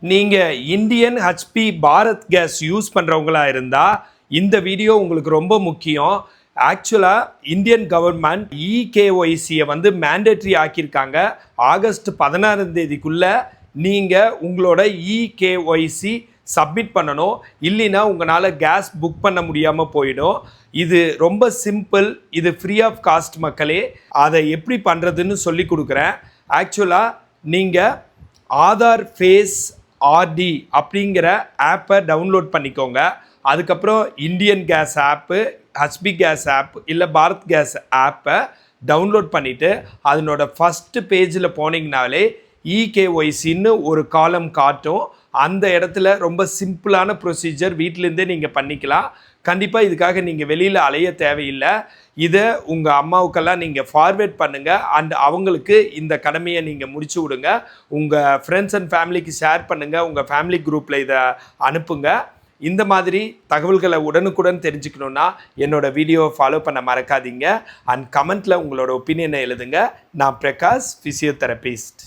நீங்கள் Indian HP Bharat gas use பண்ணுறவங்களா இருந்தால் இந்த வீடியோ உங்களுக்கு ரொம்ப முக்கியம். ஆக்சுவலாக இந்தியன் கவர்மெண்ட் இகேஒய்சியை வந்து மேண்டேட்ரி ஆக்கியிருக்காங்க. ஆகஸ்ட் 16 நீங்கள் உங்களோட இகேஒய்சி சப்மிட் பண்ணணும். இல்லைன்னா உங்களால் கேஸ் புக் பண்ண முடியாமல் போயிடும். இது ரொம்ப சிம்பிள், இது ஃப்ரீ ஆஃப் காஸ்ட் மக்களே. அதை எப்படி பண்ணுறதுன்னு சொல்லி கொடுக்குறேன். ஆக்சுவலாக நீங்கள் ஆதார் ஃபேஸ் ஆர்டி அப்படிங்கிற ஆப்பை டவுன்லோட் பண்ணிக்கோங்க. அதுக்கப்புறம் இந்தியன் கேஸ் ஆப்பு, ஹெச்பி கேஸ் ஆப் இல்லை பாரத் கேஸ் ஆப்பை டவுன்லோட் பண்ணிவிட்டு அதனோட ஃபஸ்ட்டு பேஜில் போனீங்கனாலே இகேஒய்சின்னு ஒரு காலம் காட்டும். அந்த இடத்துல ரொம்ப சிம்பிளான ப்ரொசீஜர் வீட்டிலேருந்தே நீங்கள் பண்ணிக்கலாம். கண்டிப்பாக இதுக்காக நீங்கள் வெளியில் அலைய தேவையில்லை. இதை உங்கள் அம்மாவுக்கெல்லாம் நீங்கள் ஃபார்வேர்ட் பண்ணுங்கள். அண்ட் அவங்களுக்கு இந்த கடமையை நீங்கள் முடிச்சு விடுங்க. உங்கள் ஃப்ரெண்ட்ஸ் அண்ட் ஃபேமிலிக்கு ஷேர் பண்ணுங்கள். உங்கள் ஃபேமிலி குரூப்பில் இதை அனுப்புங்க. இந்த மாதிரி தகவல்களை உடனுக்குடன் தெரிஞ்சுக்கணுன்னா என்னோடய வீடியோவை ஃபாலோ பண்ண மறக்காதீங்க. அண்ட் கமெண்ட்டில் உங்களோட ஒப்பீனியனை எழுதுங்க. நான் பிரகாஷ், ஃபிசியோதெரபிஸ்ட்.